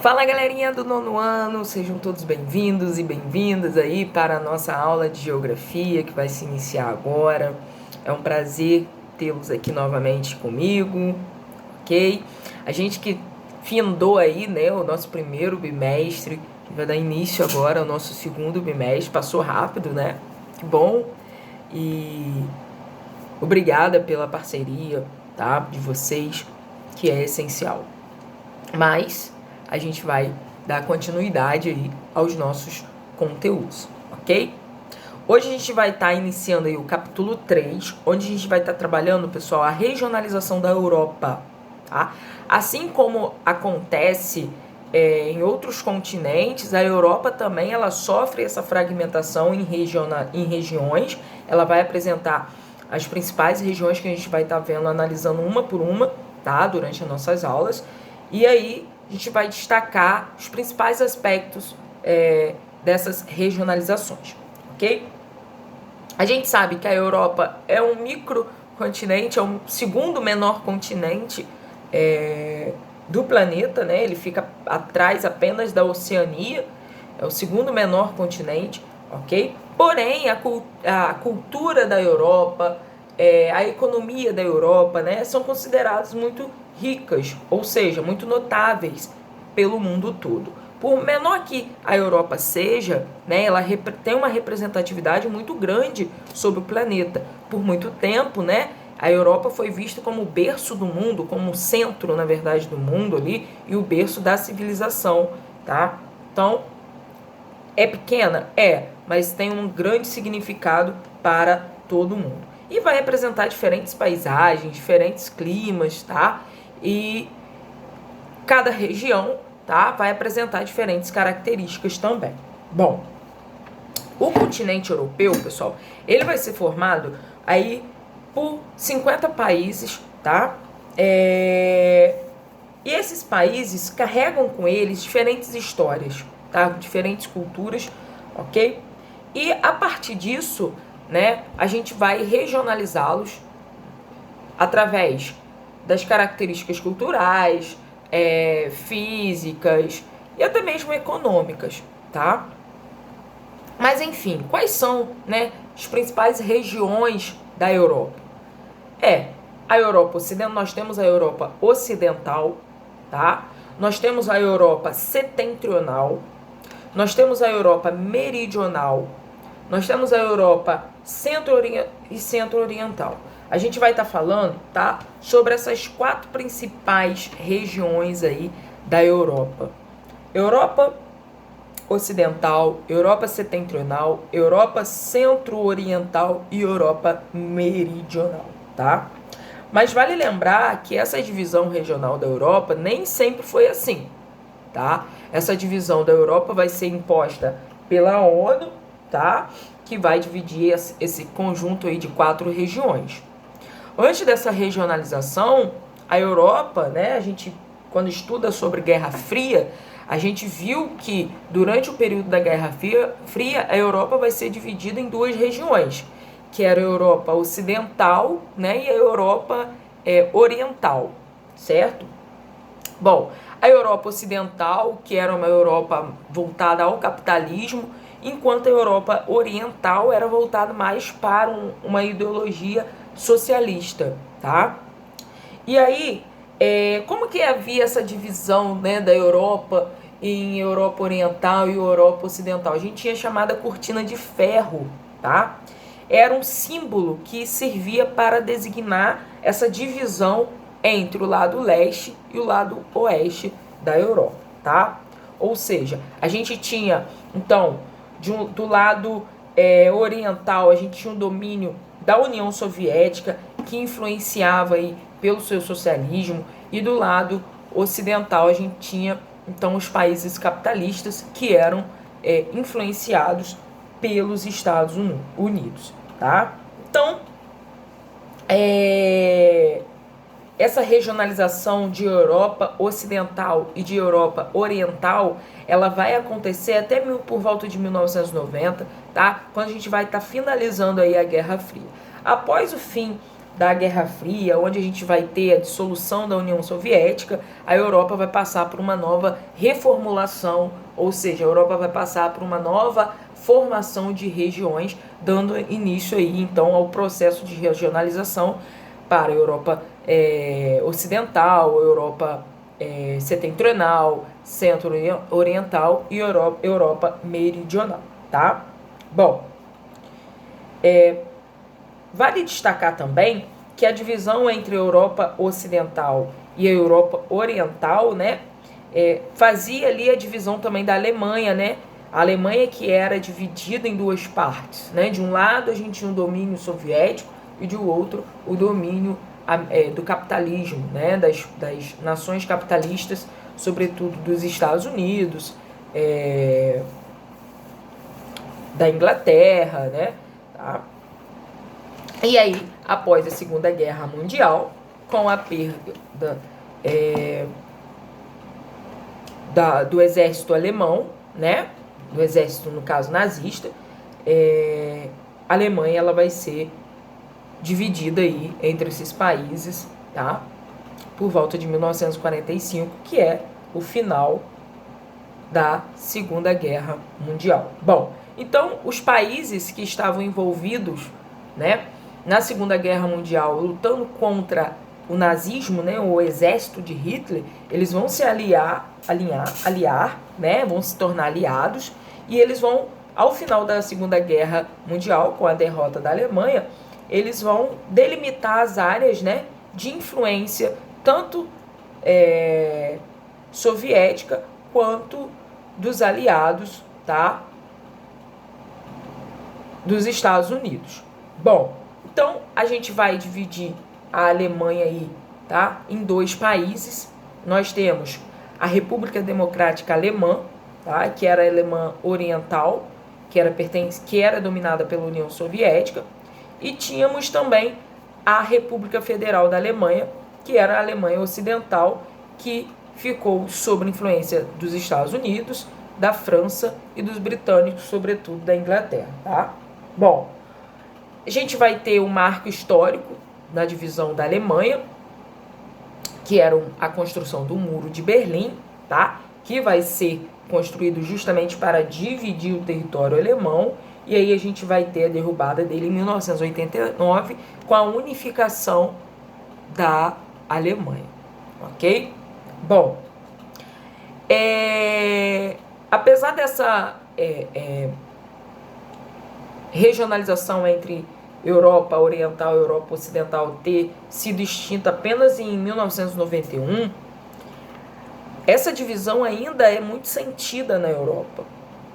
Fala galerinha do nono ano, sejam todos bem-vindos e bem-vindas aí para a nossa aula de geografia que vai se iniciar agora. É um prazer tê-los aqui novamente comigo, ok? A gente que findou aí, né, o nosso primeiro bimestre, que vai dar início agora ao nosso segundo bimestre, passou rápido, né? Que bom! E obrigada pela parceria, tá? De vocês, que é essencial. Mas a gente vai dar continuidade aí aos nossos conteúdos, ok? Hoje a gente vai estar iniciando aí o capítulo 3, onde a gente vai estar trabalhando, pessoal, a regionalização da Europa, tá? Assim como acontece em outros continentes, a Europa também ela sofre essa fragmentação em regiões. Ela vai apresentar as principais regiões que a gente vai estar vendo, analisando uma por uma, tá? Durante as nossas aulas. E aí a gente vai destacar os principais aspectos dessas regionalizações, ok? A gente sabe que a Europa é um microcontinente, é o segundo menor continente do planeta, né? Ele fica atrás apenas da Oceania, é o segundo menor continente, ok? Porém, a cultura da Europa, a economia da Europa, né, são considerados muito ricas, ou seja, muito notáveis pelo mundo todo. Por menor que a Europa seja, né, ela tem uma representatividade muito grande sobre o planeta. Por muito tempo, né, a Europa foi vista como o berço do mundo, como o centro, na verdade, do mundo ali, e o berço da civilização, tá? Então, é pequena? É, mas tem um grande significado para todo mundo. E vai representar diferentes paisagens, diferentes climas, tá? E cada região, tá, vai apresentar diferentes características também. Bom, o continente europeu, pessoal, ele vai ser formado aí por 50 países, tá? E esses países carregam com eles diferentes histórias, tá? Diferentes culturas, ok? E a partir disso, né, a gente vai regionalizá-los através das características culturais, físicas e até mesmo econômicas, tá? Mas enfim, quais são, né, as principais regiões da Europa? A Europa Ocidental, nós temos a Europa Ocidental, tá? Nós temos a Europa Setentrional, nós temos a Europa Meridional, nós temos a Europa Centro-Oriental. A gente vai estar falando, tá, sobre essas 4 principais regiões aí da Europa. Europa Ocidental, Europa Setentrional, Europa Centro-Oriental e Europa Meridional, tá? Mas vale lembrar que essa divisão regional da Europa nem sempre foi assim, tá? Essa divisão da Europa vai ser imposta pela ONU, tá? Que vai dividir esse conjunto aí de 4 regiões. Antes dessa regionalização, a Europa, né, a gente, quando estuda sobre Guerra Fria, a gente viu que durante o período da Guerra Fria, a Europa vai ser dividida em 2 regiões, que era a Europa Ocidental, né, e a Europa Oriental, certo? Bom, a Europa Ocidental, que era uma Europa voltada ao capitalismo, enquanto a Europa Oriental era voltada mais para uma ideologia socialista, tá? E aí, como que havia essa divisão, né, da Europa em Europa Oriental e Europa Ocidental? A gente tinha a chamada cortina de ferro, tá? Era um símbolo que servia para designar essa divisão entre o lado leste e o lado oeste da Europa, tá? Ou seja, a gente tinha, então, do lado oriental, a gente tinha um domínio da União Soviética, que influenciava aí pelo seu socialismo, e do lado ocidental a gente tinha, então, os países capitalistas, que eram influenciados pelos Estados Unidos, tá? Então, essa regionalização de Europa Ocidental e de Europa Oriental, ela vai acontecer até por volta de 1990, tá? Quando a gente vai estar finalizando aí a Guerra Fria. Após o fim da Guerra Fria, onde a gente vai ter a dissolução da União Soviética, a Europa vai passar por uma nova reformulação, ou seja, a Europa vai passar por uma nova formação de regiões, dando início aí então ao processo de regionalização para a Europa ocidental, Europa setentrional, centro-oriental e Europa meridional, tá? Bom, vale destacar também que a divisão entre a Europa ocidental e a Europa oriental, né, fazia ali a divisão também da Alemanha, né? A Alemanha que era dividida em duas partes, né? De um lado a gente tinha o domínio soviético e de outro o domínio do capitalismo, né? Das nações capitalistas, sobretudo dos Estados Unidos, da Inglaterra, né? Tá? E aí, após a Segunda Guerra Mundial, com a perda do exército alemão, né? Do exército, no caso, nazista, a Alemanha ela vai ser dividida aí entre esses países, tá? Por volta de 1945, que é o final da Segunda Guerra Mundial. Bom, então os países que estavam envolvidos, né, na Segunda Guerra Mundial, lutando contra o nazismo, né, o exército de Hitler, eles vão se aliar, né, vão se tornar aliados, e eles vão, ao final da Segunda Guerra Mundial, com a derrota da Alemanha, eles vão delimitar as áreas, né, de influência, tanto soviética quanto dos aliados, tá, dos Estados Unidos. Bom, então a gente vai dividir a Alemanha aí, tá, em dois países. Nós temos a República Democrática Alemã, tá, que era a Alemã Oriental, que era dominada pela União Soviética, e tínhamos também a República Federal da Alemanha, que era a Alemanha Ocidental, que ficou sob influência dos Estados Unidos, da França e dos britânicos, sobretudo da Inglaterra, tá? Bom, a gente vai ter o marco histórico da divisão da Alemanha, que era a construção do Muro de Berlim, tá? Que vai ser construído justamente para dividir o território alemão, e aí a gente vai ter a derrubada dele em 1989, com a unificação da Alemanha, ok? Bom, apesar dessa regionalização entre Europa Oriental e Europa Ocidental ter sido extinta apenas em 1991, essa divisão ainda é muito sentida na Europa,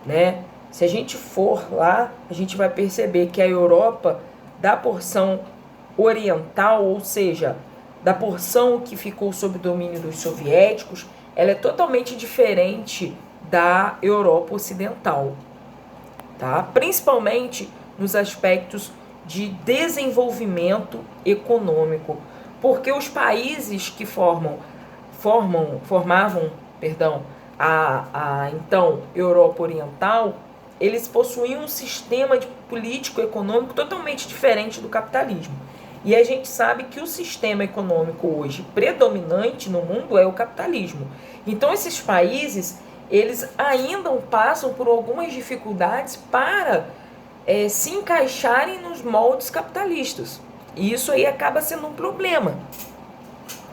né? Se a gente for lá, a gente vai perceber que a Europa, da porção oriental, ou seja, da porção que ficou sob domínio dos soviéticos, ela é totalmente diferente da Europa Ocidental, tá? Principalmente nos aspectos de desenvolvimento econômico, porque os países que formavam a então Europa Oriental, eles possuíam um sistema político-econômico totalmente diferente do capitalismo. E a gente sabe que o sistema econômico hoje predominante no mundo é o capitalismo. Então esses países, eles ainda passam por algumas dificuldades para se encaixarem nos moldes capitalistas. E isso aí acaba sendo um problema,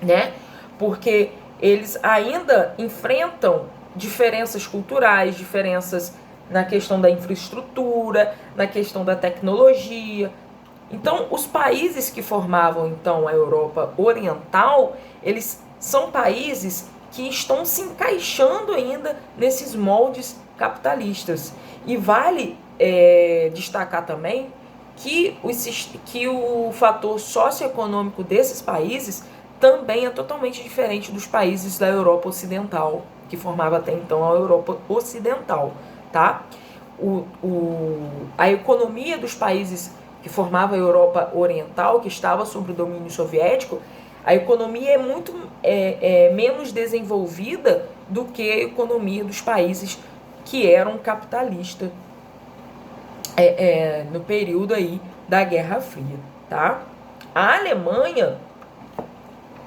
né? Porque eles ainda enfrentam diferenças culturais, diferenças na questão da infraestrutura, na questão da tecnologia. Então, os países que formavam então a Europa Oriental, eles são países que estão se encaixando ainda nesses moldes capitalistas. E vale destacar também que o fator socioeconômico desses países também é totalmente diferente dos países da Europa Ocidental, que formava até então a Europa Ocidental, tá? A economia dos países que formava a Europa Oriental, que estava sob o domínio soviético, a economia é muito menos desenvolvida do que a economia dos países que eram capitalistas no período aí da Guerra Fria, tá? A Alemanha,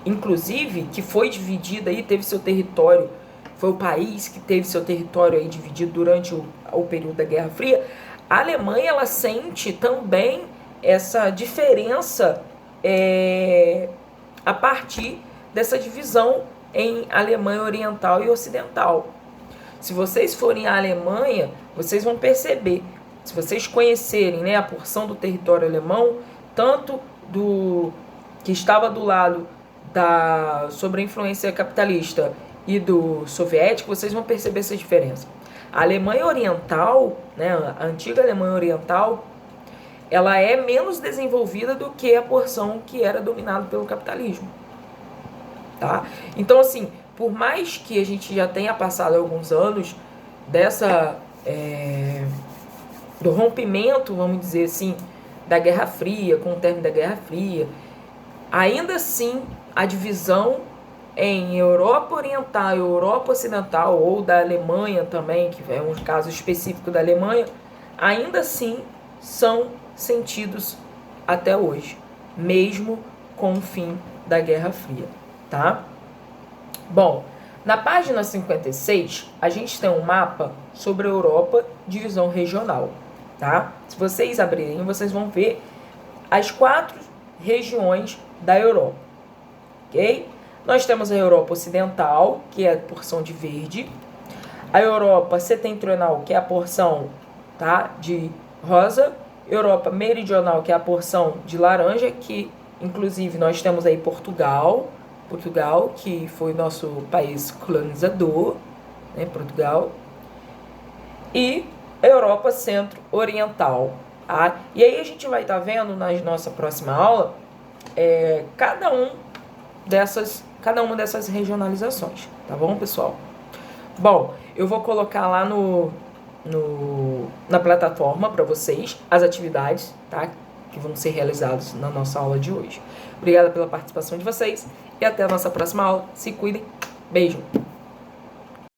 inclusive, que foi dividida aí, teve seu território, foi o país que teve seu território aí dividido durante o período da Guerra Fria. A Alemanha, ela sente também essa diferença a partir dessa divisão em Alemanha Oriental e Ocidental. Se vocês forem à Alemanha, vocês vão perceber, se vocês conhecerem, né, a porção do território alemão, tanto do que estava do lado sobre a influência capitalista e do soviético, vocês vão perceber essa diferença. A Alemanha Oriental, né, a antiga Alemanha Oriental, ela é menos desenvolvida do que a porção que era dominada pelo capitalismo. Tá? Então, assim, por mais que a gente já tenha passado alguns anos do rompimento, vamos dizer assim, da Guerra Fria, com o término da Guerra Fria, ainda assim a divisão em Europa Oriental e Europa Ocidental, ou da Alemanha também, que é um caso específico da Alemanha, ainda assim são sentidos até hoje, mesmo com o fim da Guerra Fria, tá? Bom, na página 56, a gente tem um mapa sobre a Europa, divisão regional, tá? Se vocês abrirem, vocês vão ver as 4 regiões da Europa, ok? Nós temos a Europa Ocidental, que é a porção de verde, a Europa Setentrional, que é a porção, tá, de rosa, Europa Meridional, que é a porção de laranja, que inclusive nós temos aí Portugal, que foi nosso país colonizador, né, Portugal, e a Europa Centro-Oriental. Tá? E aí a gente vai estar vendo na nossa próxima aula cada uma dessas regionalizações, tá bom, pessoal? Bom, eu vou colocar lá na plataforma para vocês as atividades, tá, que vão ser realizadas na nossa aula de hoje. Obrigada pela participação de vocês e até a nossa próxima aula. Se cuidem. Beijo!